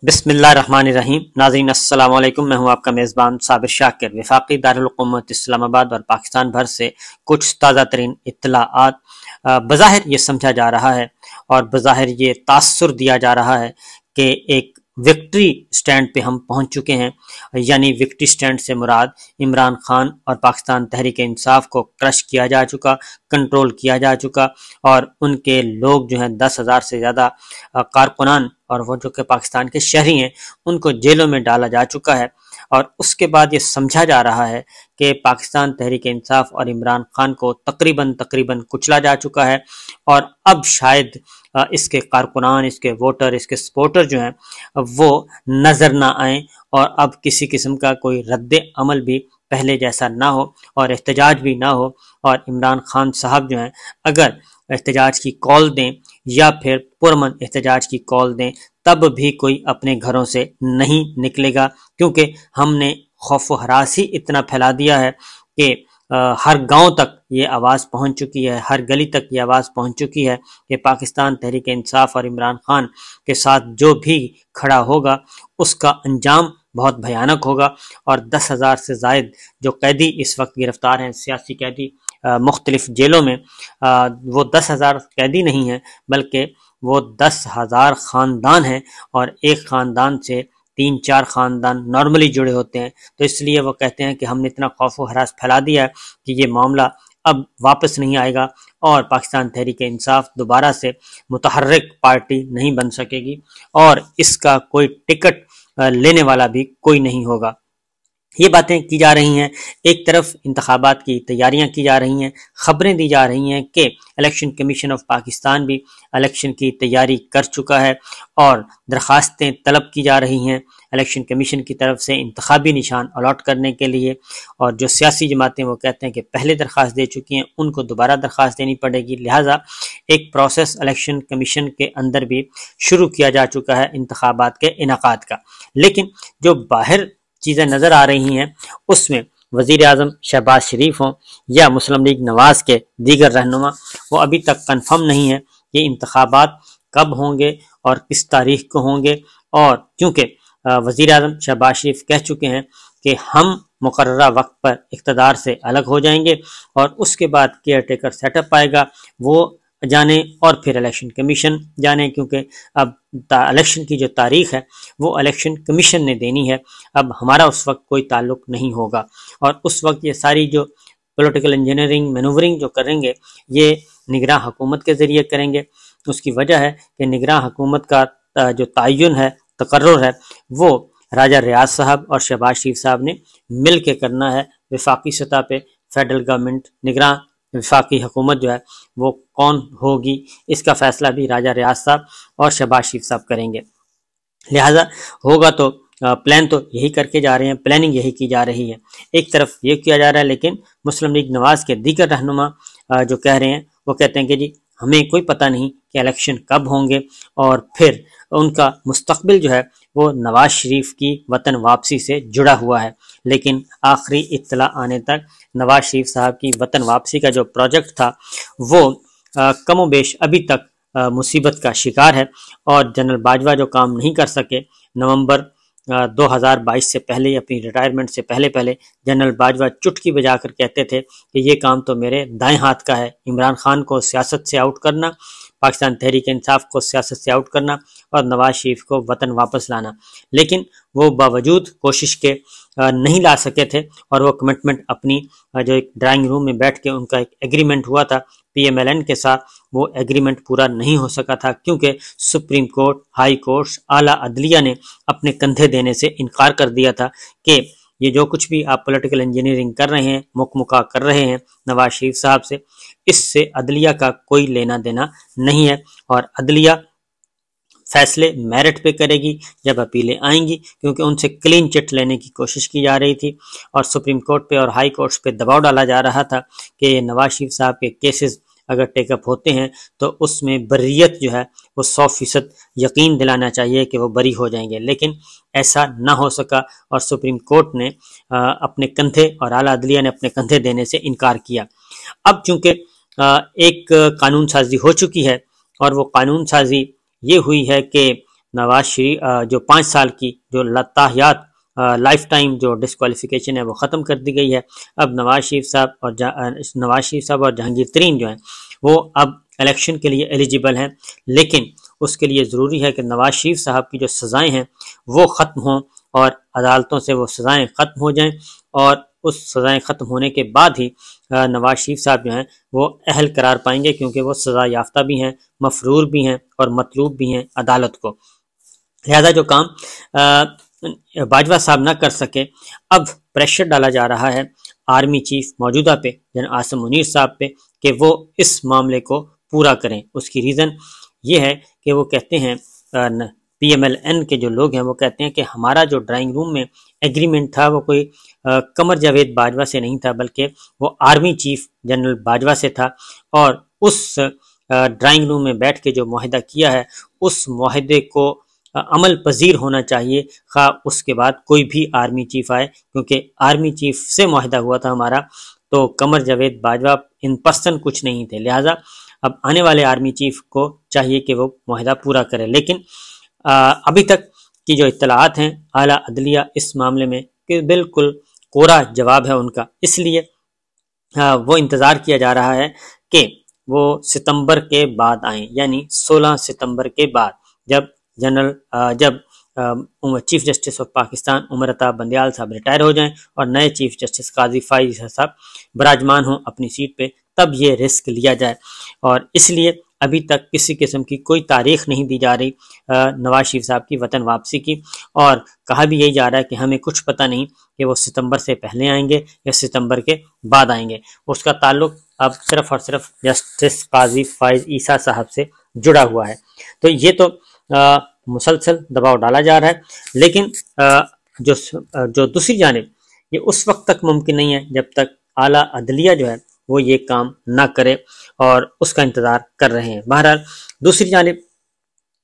بسم اللہ الرحمن الرحیم۔ ناظرین السلام علیکم، میں ہوں آپ کا میزبان صابر شاکر۔ وفاقی دارالحکومت اسلام آباد اور پاکستان بھر سے کچھ تازہ ترین اطلاعات۔ بظاہر یہ سمجھا جا رہا ہے اور بظاہر یہ تاثر دیا جا رہا ہے کہ ایک وکٹری سٹینڈ پہ ہم پہنچ چکے ہیں، یعنی وکٹری سٹینڈ سے مراد عمران خان اور پاکستان تحریک انصاف کو کرش کیا جا چکا، کنٹرول کیا جا چکا، اور ان کے لوگ جو ہیں 10,000 سے زیادہ کارکنان اور وہ جو کہ پاکستان کے شہری ہیں ان کو جیلوں میں ڈالا جا چکا ہے۔ اور اس کے بعد یہ سمجھا جا رہا ہے کہ پاکستان تحریک انصاف اور عمران خان کو تقریباً کچلا جا چکا ہے، اور اب شاید اس کے کارکنان، اس کے ووٹر، اس کے سپورٹر جو ہیں وہ نظر نہ آئیں، اور اب کسی قسم کا کوئی رد عمل بھی پہلے جیسا نہ ہو اور احتجاج بھی نہ ہو، اور عمران خان صاحب جو ہیں اگر احتجاج کی کال دیں یا پھر پرامن احتجاج کی کال دیں تب بھی کوئی اپنے گھروں سے نہیں نکلے گا، کیونکہ ہم نے خوف و ہراس ہی اتنا پھیلا دیا ہے کہ ہر گاؤں تک یہ آواز پہنچ چکی ہے، ہر گلی تک یہ آواز پہنچ چکی ہے کہ پاکستان تحریک انصاف اور عمران خان کے ساتھ جو بھی کھڑا ہوگا اس کا انجام بہت بھیانک ہوگا۔ اور 10,000 سے زائد جو قیدی اس وقت گرفتار ہیں، سیاسی قیدی مختلف جیلوں میں، وہ 10,000 قیدی نہیں ہیں بلکہ وہ 10,000 خاندان ہیں، اور ایک خاندان سے 3-4 خاندان نارملی جڑے ہوتے ہیں۔ تو اس لیے وہ کہتے ہیں کہ ہم نے اتنا خوف و ہراس پھیلا دیا ہے کہ یہ معاملہ اب واپس نہیں آئے گا، اور پاکستان تحریک انصاف دوبارہ سے متحرک پارٹی نہیں بن سکے گی، اور اس کا کوئی ٹکٹ لینے والا بھی کوئی نہیں ہوگا۔ یہ باتیں کی جا رہی ہیں، ایک طرف انتخابات کی تیاریاں کی جا رہی ہیں، خبریں دی جا رہی ہیں کہ الیکشن کمیشن آف پاکستان بھی الیکشن کی تیاری کر چکا ہے، اور درخواستیں طلب کی جا رہی ہیں الیکشن کمیشن کی طرف سے انتخابی نشان الاٹ کرنے کے لیے، اور جو سیاسی جماعتیں وہ کہتے ہیں کہ پہلے درخواست دے چکی ہیں ان کو دوبارہ درخواست دینی پڑے گی، لہٰذا ایک پروسیس الیکشن کمیشن کے اندر بھی شروع کیا جا چکا ہے انتخابات کے انعقاد کا۔ لیکن جو باہر چیزیں نظر آ رہی ہیں اس میں وزیر اعظم شہباز شریف ہوں یا مسلم لیگ نواز کے دیگر رہنما، وہ ابھی تک کنفرم نہیں ہے کہ انتخابات کب ہوں گے اور کس تاریخ کو ہوں گے، اور کیونکہ وزیر اعظم شہباز شریف کہہ چکے ہیں کہ ہم مقررہ وقت پر اقتدار سے الگ ہو جائیں گے، اور اس کے بعد کیئر ٹیکر سیٹ اپ آئے گا، وہ جانے، اور پھر الیکشن کمیشن جانے، کیونکہ اب الیکشن کی جو تاریخ ہے وہ الیکشن کمیشن نے دینی ہے، اب ہمارا اس وقت کوئی تعلق نہیں ہوگا، اور اس وقت یہ ساری جو پولیٹیکل انجینئرنگ مینورنگ جو کریں گے یہ نگراں حکومت کے ذریعے کریں گے۔ اس کی وجہ ہے کہ نگراں حکومت کا جو تعین ہے، تقرر ہے، وہ راجہ ریاض صاحب اور شہباز شریف صاحب نے مل کے کرنا ہے۔ وفاقی سطح پہ فیڈرل گورنمنٹ، نگراں وفاقی حکومت جو ہے وہ کون ہوگی، اس کا فیصلہ بھی راجہ ریاض صاحب اور شہباز شریف صاحب کریں گے، لہٰذا ہوگا تو پلان تو یہی کر کے جا رہے ہیں، پلاننگ یہی کی جا رہی ہے۔ ایک طرف یہ کیا جا رہا ہے، لیکن مسلم لیگ نواز کے دیگر رہنما جو کہہ رہے ہیں وہ کہتے ہیں کہ جی ہمیں کوئی پتہ نہیں کہ الیکشن کب ہوں گے، اور پھر ان کا مستقبل جو ہے وہ نواز شریف کی وطن واپسی سے جڑا ہوا ہے، لیکن آخری اطلاع آنے تک نواز شریف صاحب کی وطن واپسی کا جو پروجیکٹ تھا وہ کم و بیش ابھی تک مصیبت کا شکار ہے، اور جنرل باجوہ جو کام نہیں کر سکے نومبر 2022 سے پہلے، اپنی ریٹائرمنٹ سے پہلے جنرل باجوہ چٹکی بجا کر کہتے تھے کہ یہ کام تو میرے دائیں ہاتھ کا ہے، عمران خان کو سیاست سے آؤٹ کرنا، پاکستان تحریک انصاف کو سیاست سے آؤٹ کرنا، اور نواز شریف کو وطن واپس لانا، لیکن وہ باوجود کوشش کے نہیں لا سکے تھے، اور وہ کمٹمنٹ اپنی جو ایک ڈرائنگ روم میں بیٹھ کے ان کا ایک ایگریمنٹ ہوا تھا پی ایم ایل این کے ساتھ، وہ ایگریمنٹ پورا نہیں ہو سکا تھا، کیونکہ سپریم کورٹ، ہائی کورٹس، اعلیٰ عدلیہ نے اپنے کندھے دینے سے انکار کر دیا تھا کہ یہ جو کچھ بھی آپ پولیٹیکل انجینئرنگ کر رہے ہیں، مکمکا کر رہے ہیں نواز شریف صاحب سے، اس سے عدلیہ کا کوئی لینا دینا نہیں ہے، اور عدلیہ فیصلے میرٹ پہ کرے گی جب اپیلیں آئیں گی، کیونکہ ان سے کلین چٹ لینے کی کوشش کی جا رہی تھی، اور سپریم کورٹ پہ اور ہائی کورٹس پہ دباؤ ڈالا جا رہا تھا کہ نواز شریف صاحب کے کیسز اگر ٹیک اپ ہوتے ہیں تو اس میں بریت جو ہے وہ 100% یقین دلانا چاہیے کہ وہ بری ہو جائیں گے، لیکن ایسا نہ ہو سکا، اور سپریم کورٹ نے اپنے کندھے اور اعلیٰ عدلیہ نے اپنے کندھے دینے سے انکار کیا۔ اب چونکہ ایک قانون سازی ہو چکی ہے، اور وہ قانون سازی یہ ہوئی ہے کہ نواز شریف جو 5 سال کی جو لاتحیات لائف ٹائم جو ڈسکوالیفیکیشن ہے وہ ختم کر دی گئی ہے۔ اب نواز شریف صاحب اور جہانگیر ترین جو ہیں وہ اب الیکشن کے لیے ایلیجیبل ہیں، لیکن اس کے لیے ضروری ہے کہ نواز شریف صاحب کی جو سزائیں ہیں وہ ختم ہوں اور عدالتوں سے وہ سزائیں ختم ہو جائیں، اور اس سزائیں ختم ہونے کے بعد ہی نواز شریف صاحب جو ہیں وہ اہل قرار پائیں گے، کیونکہ وہ سزا یافتہ بھی ہیں، مفرور بھی ہیں اور مطلوب بھی ہیں عدالت کو۔ لہذا جو کام باجوہ صاحب نہ کر سکے، اب پریشر ڈالا جا رہا ہے آرمی چیف موجودہ پہ جنرل عاصم منیر صاحب پہ کہ وہ اس معاملے کو پورا کریں۔ اس کی ریزن یہ ہے کہ وہ کہتے ہیں پی ایم ایل این کے جو لوگ ہیں وہ کہتے ہیں کہ ہمارا جو ڈرائنگ روم میں ایگریمنٹ تھا وہ کوئی قمر جاوید باجوہ سے نہیں تھا، بلکہ وہ آرمی چیف جنرل باجوہ سے تھا، اور اس ڈرائنگ روم میں بیٹھ کے جو معاہدہ کیا ہے اس معاہدے کو عمل پذیر ہونا چاہیے، خواہ اس کے بعد کوئی بھی آرمی چیف آئے، کیونکہ آرمی چیف سے معاہدہ ہوا تھا ہمارا، تو قمر جاوید باجوہ ان پرسن کچھ نہیں تھے۔ لہٰذا اب آنے والے آرمی چیف کو چاہیے کہ وہ معاہدہ پورا کرے، لیکن ابھی تک کی جو اطلاعات ہیں اعلیٰ عدلیہ اس معاملے میں کہ بالکل کوڑا جواب ہے ان کا، اس لیے وہ انتظار کیا جا رہا ہے کہ وہ ستمبر کے بعد آئیں، یعنی 16 ستمبر کے بعد، جب chief justice of Pakistan Umar Ata Bandial صاحب ریٹائر ہو جائیں اور نئے چیف جسٹس قاضی فائز صاحب براجمان ہوں اپنی سیٹ پہ، تب یہ رسک لیا جائے۔ اور اس لیے ابھی تک کسی قسم کی کوئی تاریخ نہیں دی جا رہی نواز شریف صاحب کی وطن واپسی کی، اور کہا بھی یہی جا رہا ہے کہ ہمیں کچھ پتہ نہیں کہ وہ ستمبر سے پہلے آئیں گے یا ستمبر کے بعد آئیں گے۔ اس کا تعلق اب صرف اور صرف جسٹس قاضی فائز عیسیٰ صاحب سے جڑا ہوا ہے۔ تو یہ تو مسلسل دباؤ ڈالا جا رہا ہے، لیکن جو دوسری جانب یہ اس وقت تک ممکن نہیں ہے جب تک اعلیٰ عدلیہ جو ہے وہ یہ کام نہ کرے، اور اس کا انتظار کر رہے ہیں۔ بہرحال دوسری جانب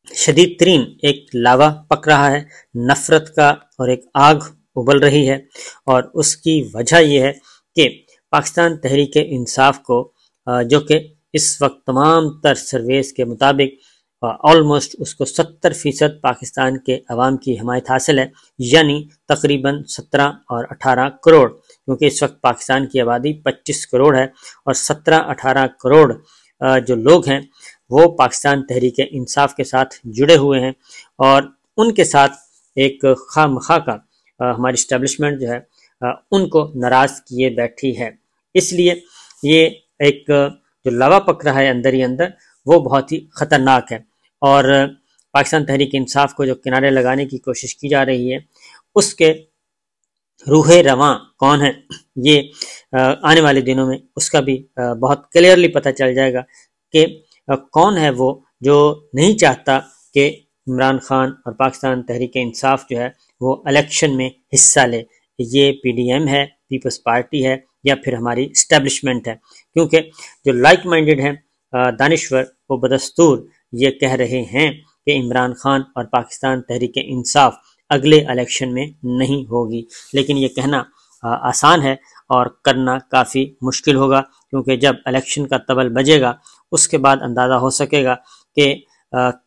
شدید ترین ایک لاوا پک رہا ہے، نفرت کا، اور ایک آگ ابل رہی ہے، اور اس کی وجہ یہ ہے کہ پاکستان تحریک انصاف کو جو کہ اس وقت تمام تر سرویز کے مطابق آلموسٹ اس کو 70% پاکستان کے عوام کی حمایت حاصل ہے، یعنی تقریباً 17 اور 18 کروڑ، کیونکہ اس وقت پاکستان کی آبادی 25 کروڑ ہے، اور 17-18 کروڑ جو لوگ ہیں وہ پاکستان تحریک انصاف کے ساتھ جڑے ہوئے ہیں، اور ان کے ساتھ ایک خواہ مخواہ کا ہماری اسٹیبلشمنٹ جو ہے ان کو ناراض کیے بیٹھی ہے۔ اس لیے یہ ایک جو لاوا پک رہا ہے اندر ہی اندر، وہ بہت ہی خطرناک ہے، اور پاکستان تحریک انصاف کو جو کنارے لگانے کی کوشش کی جا رہی ہے اس کے روح رواں کون ہے، یہ آنے والے دنوں میں اس کا بھی بہت کلیئرلی پتہ چل جائے گا کہ کون ہے وہ جو نہیں چاہتا کہ عمران خان اور پاکستان تحریک انصاف جو ہے وہ الیکشن میں حصہ لے۔ یہ پی ڈی ایم ہے، پیپلز پارٹی ہے، یا پھر ہماری اسٹیبلشمنٹ ہے، کیونکہ جو لائک مائنڈڈ ہیں دانشور وہ بدستور یہ کہہ رہے ہیں کہ عمران خان اور پاکستان تحریک انصاف اگلے الیکشن میں نہیں ہوگی، لیکن یہ کہنا آسان ہے اور کرنا کافی مشکل ہوگا، کیونکہ جب الیکشن کا طبل بجے گا اس کے بعد اندازہ ہو سکے گا کہ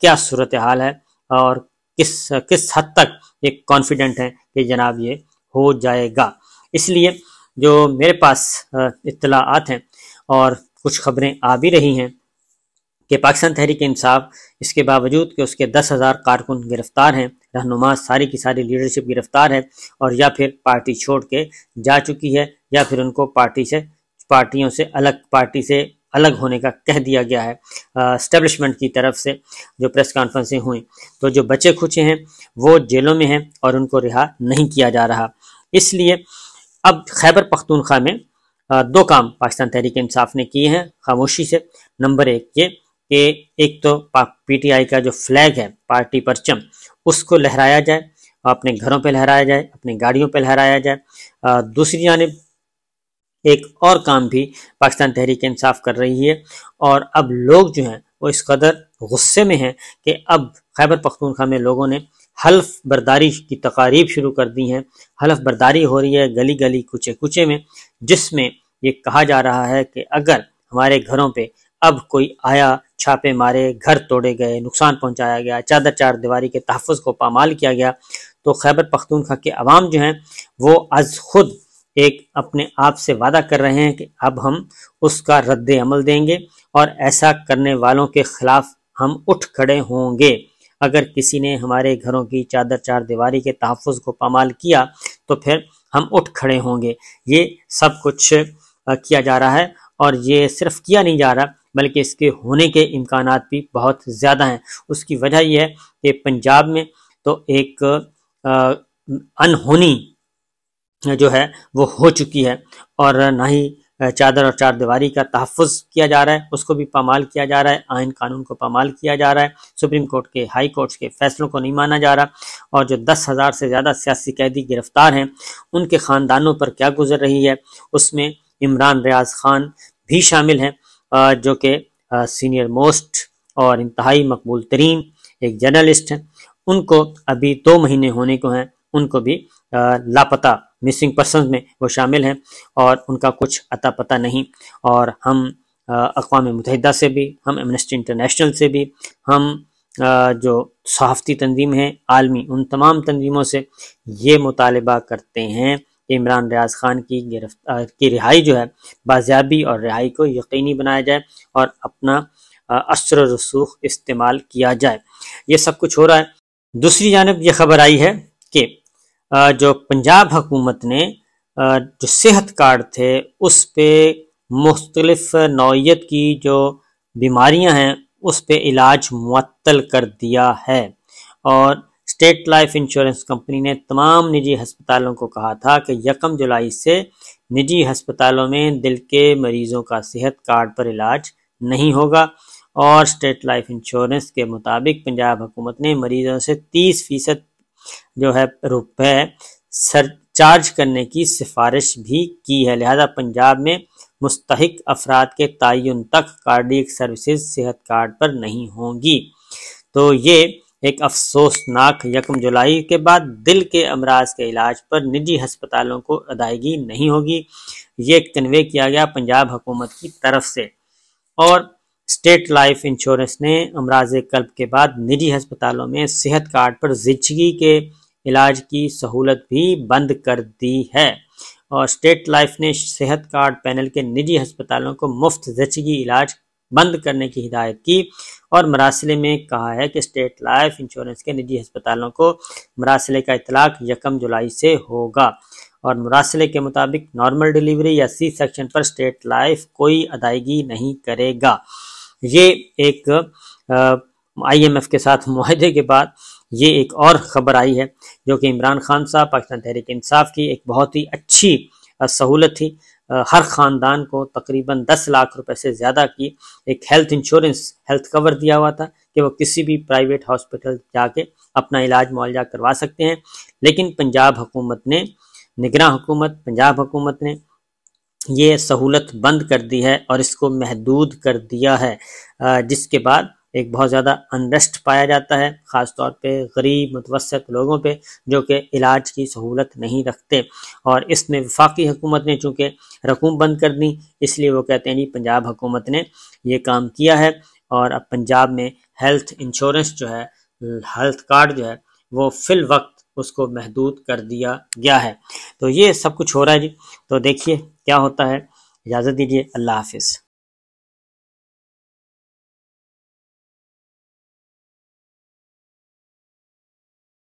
کیا صورتحال ہے اور کس حد تک یہ کانفیڈنٹ ہیں کہ جناب یہ ہو جائے گا۔ اس لیے جو میرے پاس اطلاعات ہیں اور کچھ خبریں آ بھی رہی ہیں کہ پاکستان تحریک انصاف اس کے باوجود کہ اس کے 10,000 کارکن گرفتار ہیں، رہنما ساری کی ساری لیڈرشپ گرفتار ہے، اور یا پھر پارٹی چھوڑ کے جا چکی ہے، یا پھر ان کو پارٹی سے الگ ہونے کا کہہ دیا گیا ہے اسٹیبلشمنٹ کی طرف سے۔ جو پریس کانفرنسیں ہوئیں تو جو بچے کھچے ہیں وہ جیلوں میں ہیں اور ان کو رہا نہیں کیا جا رہا۔ اس لیے اب خیبر پختونخوا میں 2 کام پاکستان تحریک انصاف نے کیے ہیں خاموشی سے۔ نمبر 1 یہ کہ ایک تو پی ٹی آئی کا جو فلیگ ہے، پارٹی پرچم، اس کو لہرایا جائے، اپنے گھروں پہ لہرایا جائے، اپنی گاڑیوں پہ لہرایا جائے۔ دوسری جانب ایک اور کام بھی پاکستان تحریک انصاف کر رہی ہے، اور اب لوگ جو ہیں وہ اس قدر غصے میں ہیں کہ اب خیبر پختونخوا میں لوگوں نے حلف برداری کی تقاریب شروع کر دی ہیں۔ حلف برداری ہو رہی ہے گلی گلی کوچے کوچے میں، جس میں یہ کہا جا رہا ہے کہ اگر ہمارے گھروں پہ اب کوئی آیا چھاپے مارے، گھر توڑے گئے، نقصان پہنچایا گیا، چادر چار دیواری کے تحفظ کو پامال کیا گیا، تو خیبر پختونخوا کے عوام جو ہیں وہ از خود ایک اپنے آپ سے وعدہ کر رہے ہیں کہ اب ہم اس کا رد عمل دیں گے اور ایسا کرنے والوں کے خلاف ہم اٹھ کھڑے ہوں گے۔ اگر کسی نے ہمارے گھروں کی چادر چار دیواری کے تحفظ کو پامال کیا تو پھر ہم اٹھ کھڑے ہوں گے۔ یہ سب کچھ کیا جا رہا ہے، اور یہ صرف کیا نہیں جا رہا بلکہ اس کے ہونے کے امکانات بھی بہت زیادہ ہیں۔ اس کی وجہ یہ ہے کہ پنجاب میں تو ایک انہونی جو ہے وہ ہو چکی ہے، اور نہ ہی چادر اور چار دیواری کا تحفظ کیا جا رہا ہے، اس کو بھی پامال کیا جا رہا ہے، آئین قانون کو پامال کیا جا رہا ہے، سپریم کورٹ کے ہائی کورٹس کے فیصلوں کو نہیں مانا جا رہا، اور جو 10,000 سے زیادہ سیاسی قیدی گرفتار ہیں ان کے خاندانوں پر کیا گزر رہی ہے، اس میں عمران ریاض خان بھی شامل ہیں، جو کہ سینئر موسٹ اور انتہائی مقبول ترین ایک جرنلسٹ ہیں۔ ان کو ابھی 2 مہینے ہونے کو ہیں، ان کو بھی لاپتہ مسنگ پرسنز میں وہ شامل ہیں، اور ان کا کچھ اتا پتہ نہیں۔ اور ہم اقوام متحدہ سے بھی، ہم ایمنسٹی انٹرنیشنل سے بھی، ہم جو صحافتی تنظیم ہیں عالمی، ان تمام تنظیموں سے یہ مطالبہ کرتے ہیں کہ عمران ریاض خان کی رہائی جو ہے، بازیابی اور رہائی کو یقینی بنایا جائے اور اپنا اثر و رسوخ استعمال کیا جائے۔ یہ سب کچھ ہو رہا ہے۔ دوسری جانب یہ خبر آئی ہے کہ جو پنجاب حکومت نے جو صحت کارڈ تھے اس پہ مختلف نوعیت کی جو بیماریاں ہیں اس پہ علاج معطل کر دیا ہے، اور اسٹیٹ لائف انشورنس کمپنی نے تمام نجی ہسپتالوں کو کہا تھا کہ 1 جولائی سے نجی ہسپتالوں میں دل کے مریضوں کا صحت کارڈ پر علاج نہیں ہوگا، اور اسٹیٹ لائف انشورنس کے مطابق پنجاب حکومت نے مریضوں سے 30% جو ہے روپے چارج کرنے کی سفارش بھی کی ہے، لہذا پنجاب میں مستحق افراد کے تعین تک کارڈیک سروسز صحت کارڈ پر نہیں ہوں گی۔ تو یہ ایک افسوسناک 1 جولائی کے بعد دل کے امراض کے علاج پر نجی ہسپتالوں کو ادائیگی نہیں ہوگی، یہ کنوے کیا گیا پنجاب حکومت کی طرف سے۔ اور اسٹیٹ لائف انشورنس نے امراض قلب کے بعد نجی ہسپتالوں میں صحت کارڈ پر زچگی کے علاج کی سہولت بھی بند کر دی ہے، اور اسٹیٹ لائف نے صحت کارڈ پینل کے نجی ہسپتالوں کو مفت زچگی علاج بند کرنے کی ہدایت کی، اور مراسلے میں کہا ہے کہ اسٹیٹ لائف انشورنس کے نجی ہسپتالوں کو مراسلے کا اطلاق 1 جولائی سے ہوگا، اور مراسلے کے مطابق نارمل ڈیلیوری یا سی سیکشن پر اسٹیٹ لائف کوئی ادائیگی نہیں کرے گا۔ یہ ایک آئی ایم ایف کے ساتھ معاہدے کے بعد یہ ایک اور خبر آئی ہے، جو کہ عمران خان صاحب پاکستان تحریک انصاف کی ایک بہت ہی اچھی سہولت تھی۔ ہر خاندان کو تقریباً 10 لاکھ روپے سے زیادہ کی ایک ہیلتھ انشورنس، ہیلتھ کور دیا ہوا تھا کہ وہ کسی بھی پرائیویٹ ہاسپٹل جا کے اپنا علاج معالجہ کروا سکتے ہیں، لیکن پنجاب حکومت نے، نگراں حکومت پنجاب حکومت نے یہ سہولت بند کر دی ہے اور اس کو محدود کر دیا ہے، جس کے بعد ایک بہت زیادہ انریسٹ پایا جاتا ہے، خاص طور پہ غریب متوسط لوگوں پہ جو کہ علاج کی سہولت نہیں رکھتے۔ اور اس میں وفاقی حکومت نے چونکہ رقوم بند کر دی، اس لیے وہ کہتے ہیں جی پنجاب حکومت نے یہ کام کیا ہے، اور اب پنجاب میں ہیلتھ انشورنس جو ہے، ہیلتھ کارڈ جو ہے وہ فی الوقت اس کو محدود کر دیا گیا ہے۔ تو یہ سب کچھ ہو رہا ہے جی، تو دیکھیے کیا ہوتا ہے۔ اجازت دیجیے، اللہ حافظ۔